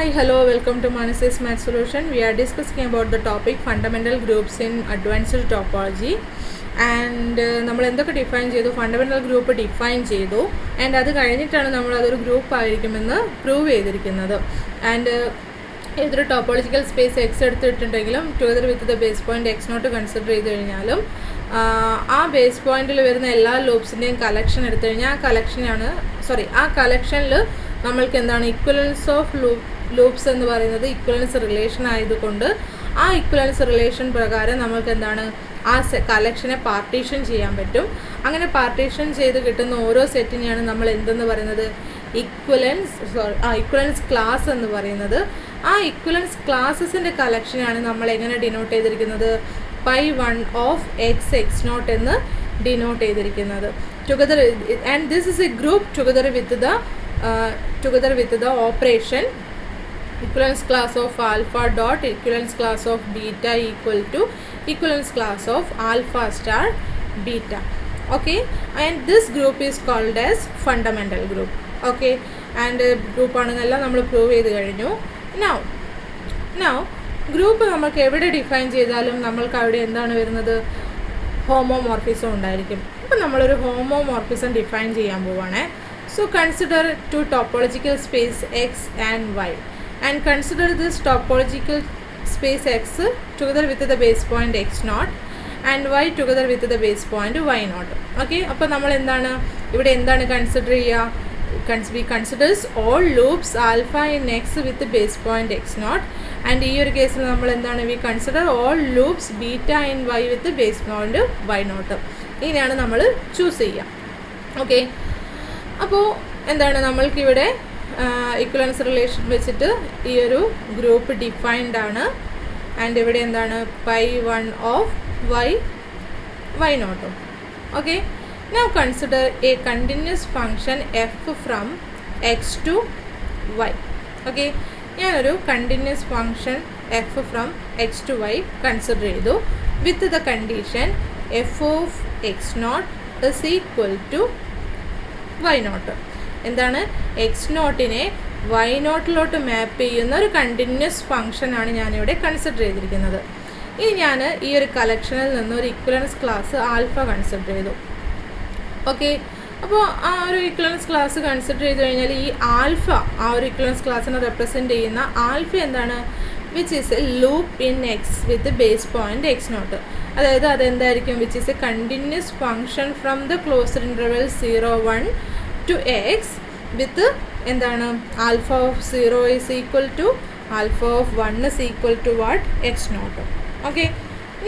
Hi, hello, welcome to Manasys Math Solution. We are discussing about the topic fundamental groups in advanced topology. And നമ്മൾ എന്തൊക്കെ define ചെയ്തു, fundamental group define ചെയ്തു, and അത് കഴിഞ്ഞിട്ടാണ് നമ്മൾ അതൊരു ഗ്രൂപ്പ് ആയിരിക്കുമെന്ന് പ്രൂവ് ചെയ്തിരിക്കുന്നത്. ആൻഡ് ഏതൊരു ടോപ്പോളജിക്കൽ സ്പേസ് എക്സ് എടുത്തിട്ടുണ്ടെങ്കിലും together with the base point x not consider ചെയ്ത് കഴിഞ്ഞാലും ആ ബേസ് പോയിൻറ്റിൽ വരുന്ന എല്ലാ ലൂപ്സിൻ്റെയും കളക്ഷൻ എടുത്തു കഴിഞ്ഞാൽ ആ കളക്ഷനിൽ നമ്മൾക്ക് എന്താണ് ഇക്വലൻസ് ഓഫ് ലൂപ്സ് എന്ന് പറയുന്നത് ഇക്വലൻസ് റിലേഷൻ ആയതുകൊണ്ട് ആ ഇക്വലൻസ് റിലേഷൻ പ്രകാരം നമ്മൾക്ക് എന്താണ് ആ കളക്ഷനെ പാർട്ടീഷൻ ചെയ്യാൻ പറ്റും. അങ്ങനെ പാർട്ടീഷൻ ചെയ്ത് കിട്ടുന്ന ഓരോ സെറ്റിനെയാണ് നമ്മൾ എന്തെന്ന് പറയുന്നത് ഇക്വലൻസ് ക്ലാസ് എന്ന് പറയുന്നത്. ആ ഇക്വലൻസ് ക്ലാസസിൻ്റെ കളക്ഷനാണ് നമ്മൾ എങ്ങനെ ഡിനോട്ട് ചെയ്തിരിക്കുന്നത്, π1 ഓഫ് എക്സ് നോട്ട് എന്ന് ഡിനോട്ട് ചെയ്തിരിക്കുന്നത്. Together and this is A group together with the operation equivalence class of alpha dot equivalence class of beta equal to equivalence class of alpha star beta. Okay, and this group is called as fundamental group. Okay, and group ആണെന്നെല്ലാം നമ്മൾ prove ചെയ്ത് കഴിഞ്ഞു. now group നമുക്ക് എവിടെ define ചെയ്താലും നമ്മൾക്ക് അവിടെ എന്താണ് വരുന്നത്, ഹോമോമോർഫിസം ഉണ്ടായിരിക്കും. അപ്പം നമ്മളൊരു ഹോമോമോർഫിസം ഡിഫൈൻ ചെയ്യാൻ പോവുകയാണ്. So consider two topological space X and Y. And consider this topological space x together with the base point x naught and y together with the base point y naught. Okay, അപ്പോൾ നമ്മൾ എന്താണ് consider ചെയ്യുക, we considers all loops alpha in x with the base point x naught, and ഈ ഒരു കേസിൽ നമ്മൾ we consider all loops beta in y with the base point y naught. ഇങ്ങനെയാണ് നമ്മൾ ചൂസ് ചെയ്യുക. ഓക്കെ, അപ്പോൾ നമ്മൾക്കിവിടെ ഇക്വലൻസ് റിലേഷൻ വെച്ചിട്ട് ഈ ഒരു ഗ്രൂപ്പ് ഡിഫൈൻഡ് ആണ്. ആൻഡ് ഇവിടെ π1 ഓഫ് വൈ നോട്ടും. Okay, now consider a continuous function f from x to y. Okay, ഞാനൊരു continuous function f from x to y consider ചെയ്തു with the condition f of X not is equal to Y not. എന്താണ്, x നോട്ടിനെ വൈ നോട്ടിലോട്ട് map ചെയ്യുന്ന ഒരു continuous ഫങ്ഷനാണ് ഞാനിവിടെ consider ചെയ്തിരിക്കുന്നത്. ഇനി ഞാൻ ഈ ഒരു കളക്ഷനിൽ നിന്ന് ഒരു ഇക്വലൻസ് ക്ലാസ് ആൽഫ കൺസിഡർ ചെയ്തു. ഓക്കെ, അപ്പോൾ ആ ഒരു ഇക്വലൻസ് ക്ലാസ് കൺസിഡർ ചെയ്ത് കഴിഞ്ഞാൽ ഈ ആൽഫ, ആ ഒരു ഇക്വലൻസ് ക്ലാസ്സിനെ റെപ്രസെൻറ്റ് ചെയ്യുന്ന ആൽഫ എന്താണ്, which is a loop in x with base point x not. അതായത് അതെന്തായിരിക്കും, which is a continuous function from the closed interval 0-1 to x with alpha of 0 is equal to alpha of 1 is equal to what, x naught. Okay,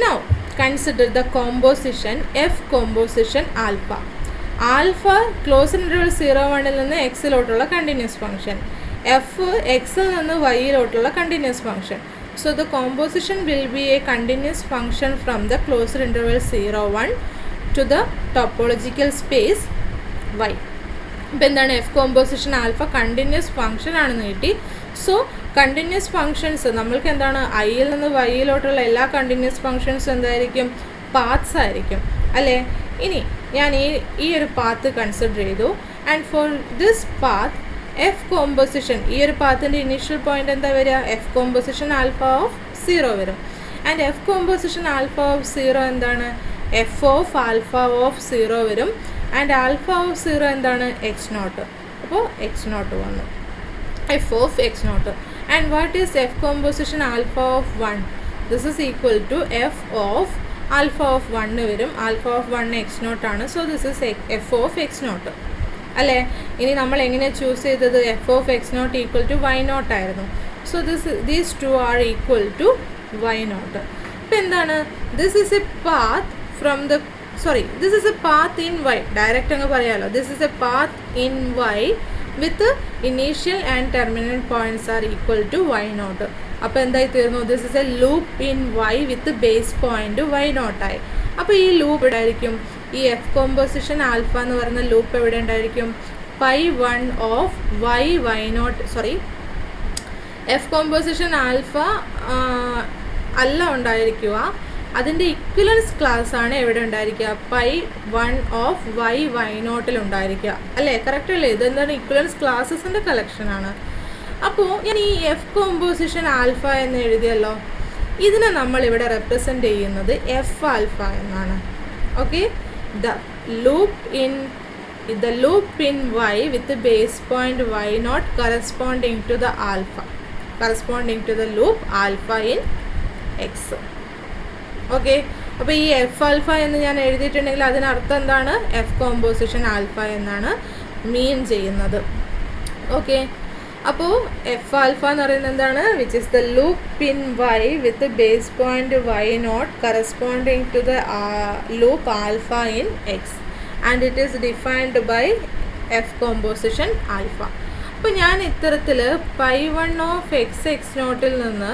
now consider the composition f composition alpha closed interval 0-1 ൽ നിന്ന് x ലോട്ടുള്ള continuous function, f x ൽ നിന്ന് y ലോട്ടുള്ള continuous function. So the composition will be a continuous function from the closed interval 0-1 to the topological space y. അപ്പോൾ എന്താണ്, F composition alpha continuous function ആണെന്ന് കിട്ടി. സോ കണ്ടിന്യൂസ് ഫങ്ഷൻസ് നമ്മൾക്ക് ഐയിൽ നിന്ന് വൈയിലോട്ടുള്ള എല്ലാ കണ്ടിന്യൂസ് ഫങ്ഷൻസും എന്തായിരിക്കും, പാത്ത്സ് ആയിരിക്കും അല്ലേ. ഇനി ഞാൻ ഈ ഒരു പാത്ത് കൺസിഡർ ചെയ്തു. And for this path F composition, ഈ ഒരു പാത്തിൻ്റെ ഇനീഷ്യൽ പോയിന്റ് എന്താ വരിക, എഫ് കോമ്പോസിഷൻ ആൽഫ ഓഫ് 0 വരും. And F composition alpha of 0 എന്താണ്, എഫ് ഓഫ് ആൽഫ ഓഫ് 0 വരും. And alpha of 0 X naught. അപ്പോൾ എക്സ് നോട്ട് വന്നു, F of X naught. And what is F composition alpha of 1, this is equal to F of alpha of 1 വരും. Alpha of 1 X നോട്ടാണ്. So this is F of X naught അല്ലേ. ഇനി നമ്മൾ എങ്ങനെ choose ചെയ്തത്, F of X naught equal to Y naught ആയിരുന്നു. So these two are equal to Y naught. ഇപ്പം എന്താണ്, this is a path from the this is a path in y, direct അങ്ങ് പറയാലോ. this is a path in y with initial and terminal points are equal to y naught. അപ്പോൾ എന്തായി തീർന്നു, this is a loop in y with base point y naught ആയി. അപ്പോൾ ഈ loop എവിടെ ആയിരിക്കും, ഈ എഫ് കോമ്പോസിഷൻ ആൽഫ എന്ന് പറയുന്ന ലൂപ്പ് എവിടെ ഉണ്ടായിരിക്കും, π1 of y naught, F composition alpha അല്ല ഉണ്ടായിരിക്കുക, അതിൻ്റെ ഇക്വലൻസ് ക്ലാസ് ആണ് എവിടെ ഉണ്ടായിരിക്കുക, π1 ഓഫ് വൈ നോട്ടിൽ ഉണ്ടായിരിക്കുക അല്ലേ. കറക്റ്റ് അല്ലേ, ഇതെന്താണ്, ഇക്വലൻസ് ക്ലാസസിൻ്റെ കളക്ഷനാണ്. അപ്പോൾ ഞാൻ ഈ എഫ് കോമ്പോസിഷൻ ആൽഫ എന്ന് എഴുതിയല്ലോ, ഇതിനെ നമ്മളിവിടെ റെപ്രസെൻ്റ് ചെയ്യുന്നത് എഫ് ആൽഫ എന്നാണ്. Okay, the loop in Y with base point y naught corresponding to the alpha, corresponding to the loop alpha in X. Okay, അപ്പോൾ ഈ എഫ് ആൽഫ എന്ന് ഞാൻ എഴുതിയിട്ടുണ്ടെങ്കിൽ അതിനർത്ഥം എന്താണ്? എഫ് കോമ്പോസിഷൻ ആൽഫ എന്നാണ് മീൻ ചെയ്യുന്നത്. ഓക്കെ, അപ്പോൾ എഫ് ആൽഫ എന്ന് പറയുന്നത് എന്താണ്? Which is the loop in Y with base point y naught corresponding to the loop alpha in X and it is defined by f composition alpha. അപ്പോൾ ഞാൻ ഇത്തരത്തിൽ π1 of X X നോട്ടിൽ നിന്ന്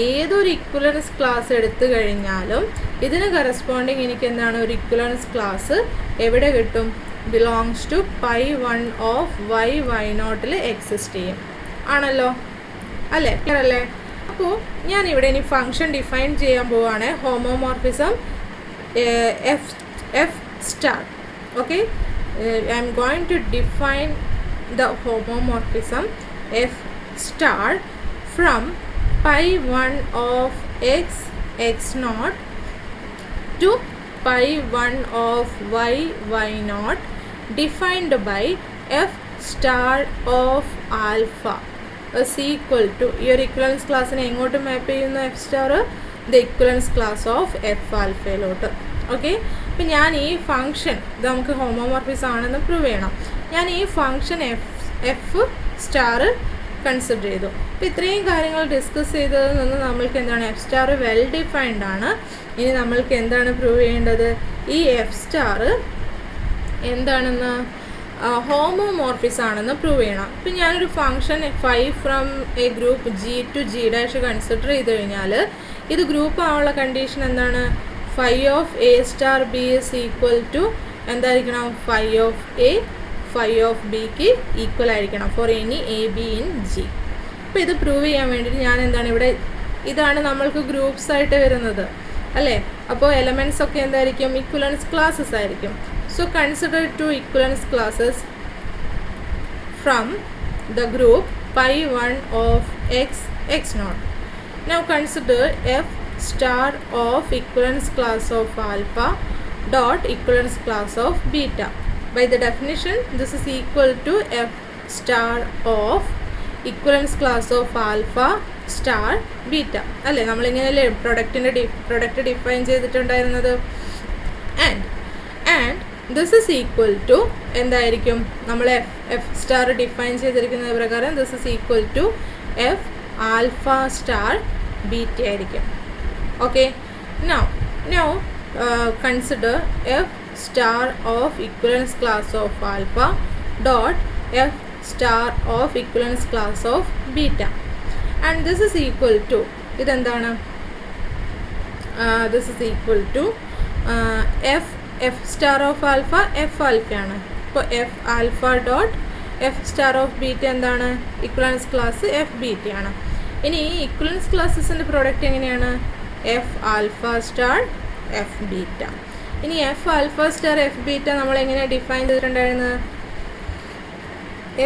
ഏതൊരു ഇക്വലൻസ് class എടുത്തു കഴിഞ്ഞാലും ഇതിന് കറസ്പോണ്ടിങ് എനിക്ക് എന്താണ്? ഒരു ഇക്വലൻസ് ക്ലാസ് എവിടെ കിട്ടും? Belongs to π1 of Y Y നോട്ടിൽ എക്സിസ്റ്റ് ചെയ്യും. ആണല്ലോ, അല്ലേ? ക്ലിയർ അല്ലേ? അപ്പോൾ ഞാനിവിടെ ഇനി ഫംഗ്ഷൻ ഡിഫൈൻ ചെയ്യാൻ പോവുകയാണ്. Homomorphism f star. Okay, I'm going to define the homomorphism f star from π1 of x x naught to π1 of y y naught defined by f star of alpha is equal to your equivalence class നെ എങ്ങോട്ട് മാപ്പ് ചെയ്യുന്നു? f star the equivalence class of f alpha lot. Okay, അപ്പം ഞാൻ ഈ function ഇത് നമുക്ക് homomorphism ആണെന്ന് prove ചെയ്യണം. ഞാൻ ഈ ഫംഗ്ഷൻ എഫ് സ്റ്റാർ കൺസിഡർ ചെയ്തു. അപ്പോൾ ഇത്രയും കാര്യങ്ങൾ ഡിസ്കസ് ചെയ്തതിൽ നിന്ന് നമ്മൾക്ക് എന്താണ്? എഫ് സ്റ്റാർ വെൽ ഡിഫൈൻഡ് ആണ്. ഇനി നമ്മൾക്ക് എന്താണ് പ്രൂവ് ചെയ്യേണ്ടത്? ഈ എഫ് സ്റ്റാർ എന്താണെന്ന്? ഹോമോമോർഫിസ് ആണെന്ന് പ്രൂവ് ചെയ്യണം. ഇപ്പം ഞാനൊരു function phi from a group G to G dash consider ചെയ്ത് കഴിഞ്ഞാൽ ഇത് ഗ്രൂപ്പ് ആവാനുള്ള കണ്ടീഷൻ എന്താണ്? Phi of A star B is equal to എന്തായിരിക്കണം? Phi of A phi of ബിക്ക് ഈക്വൽ ആയിരിക്കണം for any A B in G. അപ്പോൾ ഇത് പ്രൂവ് ചെയ്യാൻ വേണ്ടിയിട്ട് ഞാൻ എന്താണ് ഇവിടെ, ഇതാണ് നമ്മൾക്ക് ഗ്രൂപ്പ്സ് ആയിട്ട് വരുന്നത് അല്ലേ? അപ്പോൾ എലമെൻറ്റ്സ് ഒക്കെ എന്തായിരിക്കും? ഇക്വലൻസ് ക്ലാസ്സസ് ആയിരിക്കും. So consider two equivalence classes from the group π1 of X X naught. Now consider F star of equivalence class of alpha dot equivalence class of beta. By the definition, this is equal to f star of equivalence class of alpha star beta. അല്ലേ, നമ്മളിങ്ങനെയല്ലേ product define ചെയ്തിട്ടുണ്ടായിരുന്നത്? And this is equal to എന്തായിരിക്കും? നമ്മൾ f star define ചെയ്തിരിക്കുന്നത് പ്രകാരം this is equal to F alpha star beta ആയിരിക്കും. Okay, now consider f star of equivalence class of alpha dot f star of equivalence class of beta, and this is equal to idendana this is equal to f star of alpha f alpha ആണ്. അപ്പോൾ f alpha dot f star of beta എന്താണ്? equivalence class f beta ആണ്. ഇനി ഈ equivalence classesന്റെ product എങ്ങനെയാണ്? F alpha star F beta. ഇനി F alpha star F beta നമ്മൾ എങ്ങനെയാണ് ഡിഫൈൻ ചെയ്തിട്ടുണ്ടായിരുന്നത്?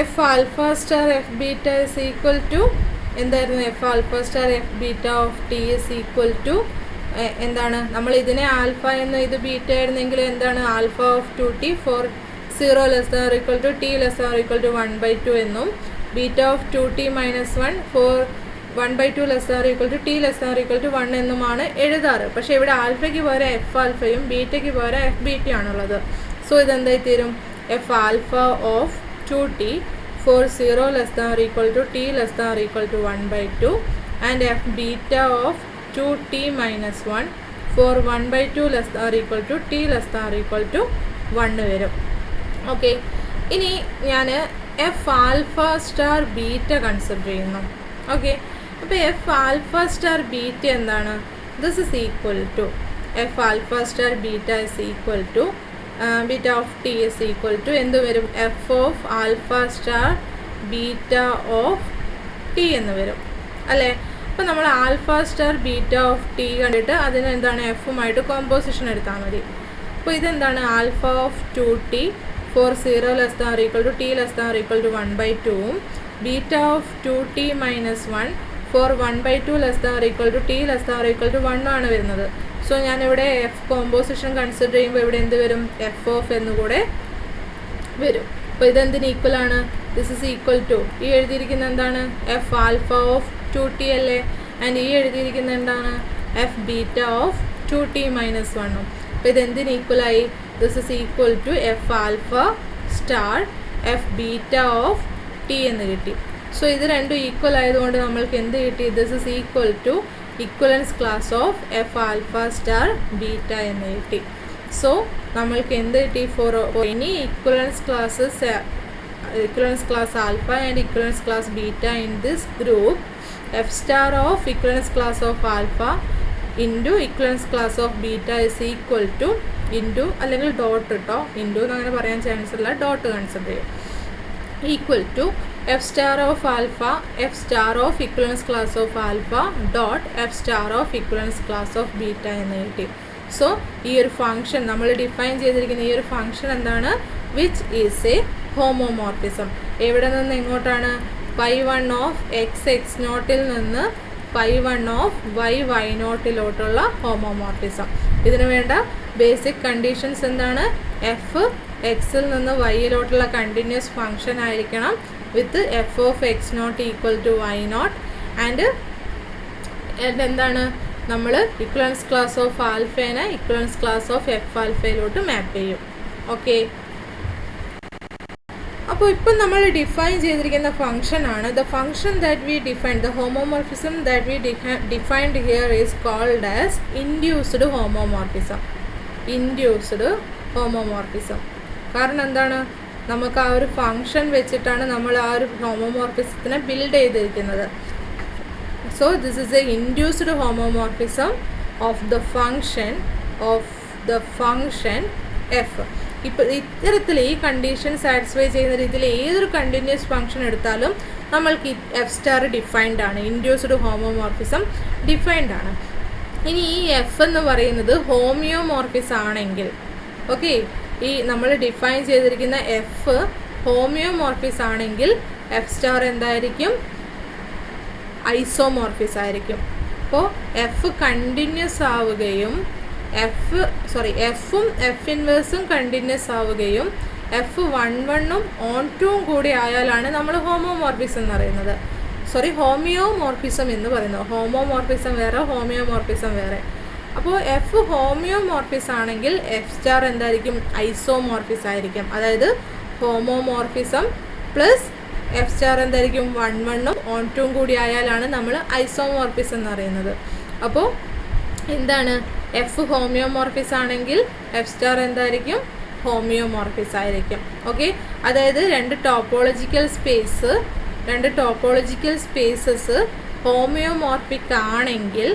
F alpha star F beta is equal to എന്തായിരുന്നു? F alpha star F beta of T is equal to എന്താണ്? നമ്മൾ ഇതിനെ ആൽഫ എന്ന് ഇത് ബീറ്റ ആയിരുന്നെങ്കിൽ എന്താണ്? Alpha of 2t for 0 less than or equal to T less than or equal to 1/2 എന്നും, beta of 2t - 1 for 1/2 less than or equal to T less than or equal to 1 എന്നുമാണ് എഴുതാറ്. പക്ഷേ ഇവിടെ ആൽഫയ്ക്ക് പകരം F ആൽഫയും ബീറ്റയ്ക്ക് പകരം F ബീറ്റയാണുള്ളത്. So ഇതെന്തായി തീരും? F alpha of 2t for 0 less than or equal to T less than or equal to 1/2 and f beta of 2t - 1 for 1/2 less than or equal to T less than or equal to 1 വരും. Okay, ഇനി ഞാൻ f alpha star beta consider ചെയ്യുന്നു. Okay, അപ്പോൾ f alpha star beta എന്താണ്? This is equal to F alpha star beta is equal to beta of T is equal to എന്ത് വരും? F of alpha star beta of T എന്ന് വരും അല്ലേ? അപ്പോൾ നമ്മൾ alpha star beta of t കണ്ടിട്ട് അതിന് എന്താണ്? എഫുമായിട്ട് കോമ്പോസിഷൻ എടുത്താൽ മതി. അപ്പോൾ ഇതെന്താണ്? Alpha of 2t for 0 less than or equal to T less than or equal to 1/2 beta of 2t minus 1 for 1/2 less than or equal to t less than or equal to 1 ആണ് വരുന്നത്. So ഞാനിവിടെ F composition consider ചെയ്യുമ്പോൾ ഇവിടെ എന്ത് വരും, f of എന്നുകൂടെ വരും. അപ്പോൾ ഇതെന്തിന് equal ആണ്, ദിസ് ഇസ് ഈക്വൽ ടു ഈ എഴുതിയിരിക്കുന്ന എന്താണ്, എഫ് ആൽഫ ഓഫ് 2t അല്ലേ, ആൻഡ് ഈ എഴുതിയിരിക്കുന്ന എന്താണ്, F beta of 2t minus 1. അപ്പോൾ ഇതെന്തിന് ഈക്വലായി, this is equal to F alpha star F beta of T എന്ന് കിട്ടി. സോ ഇത് രണ്ടും ഈക്വൽ ആയതുകൊണ്ട് നമ്മൾക്ക് എന്ത് കിട്ടി, this is equal to equivalence class of f alpha star beta എന്ന് കിട്ടി. സോ നമ്മൾക്ക് എന്ത് കിട്ടി, for any equivalence classes equivalence class alpha and equivalence class beta in this group, f star of equivalence class of alpha into equivalence class of beta is equal to into അല്ലെങ്കിൽ dot കേട്ടോ, into എന്നങ്ങനെ പറയാൻ chance ഇല്ല, dot consider ചെയ്യും, equal to f star of alpha f star of equivalence class of alpha dot f star of equivalence class of beta എന്ന് കിട്ടി. So ഈ ഒരു ഫംഗ്ഷൻ നമ്മൾ ഡിഫൈൻ ചെയ്തിരിക്കുന്ന ഈ ഒരു ഫംഗ്ഷൻ എന്താണ്, വിച്ച് ഈസ് എ ഹോമോമോർഫിസം. എവിടെ നിന്ന് എങ്ങോട്ടാണ്, π1 ഓഫ് എക്സ് എക്സ് നോട്ടിൽ നിന്ന് π1 ഓഫ് വൈ വൈ നോട്ടിലോട്ടുള്ള ഹോമോമോർഫിസം. ഇതിനു വേണ്ട ബേസിക് കണ്ടീഷൻസ് എന്താണ്, എഫ് എക്സിൽ നിന്ന് വൈയിലോട്ടുള്ള കണ്ടിന്യൂസ് ഫംഗ്ഷൻ ആയിരിക്കണം with F of X naught equal to Y naught and എന്താണ് നമ്മൾ ഇക്വലൻസ് ക്ലാസ് ഓഫ് ആൽഫേനെ ഇക്വലൻസ് ക്ലാസ് ഓഫ് എഫ് ആൽഫയിലോട്ട് മാപ്പ് ചെയ്യും. ഓക്കെ, അപ്പോൾ ഇപ്പം നമ്മൾ ഡിഫൈൻ ചെയ്തിരിക്കുന്ന ഫംഗ്ഷൻ ആണ് the function that we define the homomorphism that we defined here is called as induced homomorphism. Induced homomorphism കാരണം എന്താണ്, നമുക്ക് ആ ഒരു ഫംഗ്ഷൻ വെച്ചിട്ടാണ് നമ്മൾ ആ ഒരു ഹോമോമോർഫിസത്തിനെ ബിൽഡ് ചെയ്തിരിക്കുന്നത്. So this is A induced homomorphism of the function F. ഇപ്പോൾ ഇത്തരത്തിൽ ഈ കണ്ടീഷൻ സാറ്റിസ്ഫൈ ചെയ്യുന്ന രീതിയിൽ ഏതൊരു കണ്ടിന്യൂസ് ഫംഗ്ഷൻ എടുത്താലും നമ്മൾക്ക് എഫ് സ്റ്റാർ ഡിഫൈൻഡ് ആണ്, ഇൻഡ്യൂസ്ഡ് ഹോമോമോർഫിസം ഡിഫൈൻഡ് ആണ്. ഇനി ഈ എഫ് എന്ന് പറയുന്നത് ഹോമിയോമോർഫിസ് ആണെങ്കിൽ, ഓക്കെ, ഈ നമ്മൾ ഡിഫൈൻ ചെയ്തിരിക്കുന്ന എഫ് ഹോമിയോമോർഫിസ് ആണെങ്കിൽ എഫ് സ്റ്റാർ എന്തായിരിക്കും, ഐസോമോർഫിസ് ആയിരിക്കും. അപ്പോൾ എഫ് കണ്ടിന്യൂസ് ആവുകയും എഫും എഫ് ഇൻവേഴ്സും കണ്ടിന്യൂസ് ആവുകയും എഫ് 1 ഓൺ 2 കൂടി ആയാലാണ് നമ്മൾ ഹോമോമോർഫിസം എന്ന് പറയുന്നത്. ഹോമിയോമോർഫിസം എന്ന് പറയുന്നത്. ഹോമോമോർഫിസം വേറെ, ഹോമിയോമോർഫിസം വേറെ. അപ്പോൾ എഫ് ഹോമിയോമോർഫിസ് ആണെങ്കിൽ എഫ് സ്റ്റാർ എന്തായിരിക്കും, ഐസോമോർഫിസ് ആയിരിക്കും. അതായത് ഹോമോമോർഫിസം പ്ലസ് എഫ് സ്റ്റാർ എന്തായിരിക്കും, 1 ഓൺ 2 കൂടി ആയാലാണ് നമ്മൾ ഐസോമോർഫിസം എന്ന് പറയുന്നത്. അപ്പോൾ എന്താണ്, എഫ് ഹോമിയോമോർഫിസ് ആണെങ്കിൽ എഫ് സ്റ്റാർ എന്തായിരിക്കും, ഹോമിയോമോർഫിസ് ആയിരിക്കും. ഓക്കെ, അതായത് രണ്ട് ടോപ്പോളജിക്കൽ സ്പേസസ് ഹോമിയോമോർഫിക് ആണെങ്കിൽ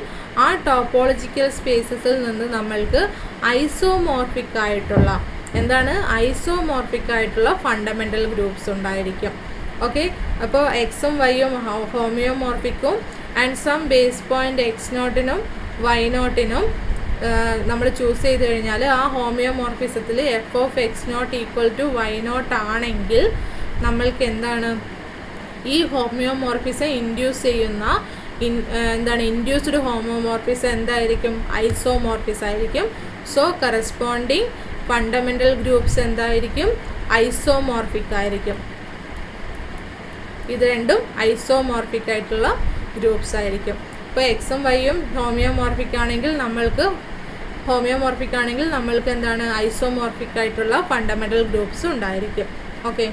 ആ ടോപ്പോളജിക്കൽ സ്പേസസിൽ നിന്ന് നമ്മൾക്ക് ഐസോമോർഫിക് ആയിട്ടുള്ള ഫണ്ടമെൻ്റൽ ഗ്രൂപ്പ്സ് ഉണ്ടായിരിക്കും. ഓക്കെ, അപ്പോൾ എക്സും വൈയും ഹോമിയോമോർഫിക്കും and some base point X നോട്ടിനും വൈ നോട്ടിനും നമ്മൾ ചൂസ് ചെയ്ത് കഴിഞ്ഞാൽ ആ ഹോമിയോമോർഫിസത്തിൽ F of X naught equal to Y naught ആണെങ്കിൽ നമ്മൾക്ക് എന്താണ്, ഈ ഹോമിയോമോർഫിസം ഇൻഡ്യൂസ് ചെയ്യുന്ന ഇൻഡ്യൂസ്ഡ് ഹോമോമോർഫിസം എന്തായിരിക്കും, ഐസോമോർഫിസ് ആയിരിക്കും. സോ കറസ്പോണ്ടിങ് ഫണ്ടമെൻ്റൽ ഗ്രൂപ്പ്സ് എന്തായിരിക്കും, ഐസോമോർഫിക് ആയിരിക്കും. ഇത് രണ്ടും ഐസോമോർഫിക് ആയിട്ടുള്ള ഗ്രൂപ്പ്സ് ആയിരിക്കും. ഇപ്പോൾ എക്സും വൈയും ഹോമിയോമോർഫിക് ആണെങ്കിൽ നമ്മൾക്ക് എന്താണ്, ഐസോമോർഫിക് ആയിട്ടുള്ള ഫണ്ടമെൻ്റൽ ഗ്രൂപ്പ്സ് ഉണ്ടായിരിക്കും. ഓക്കെ.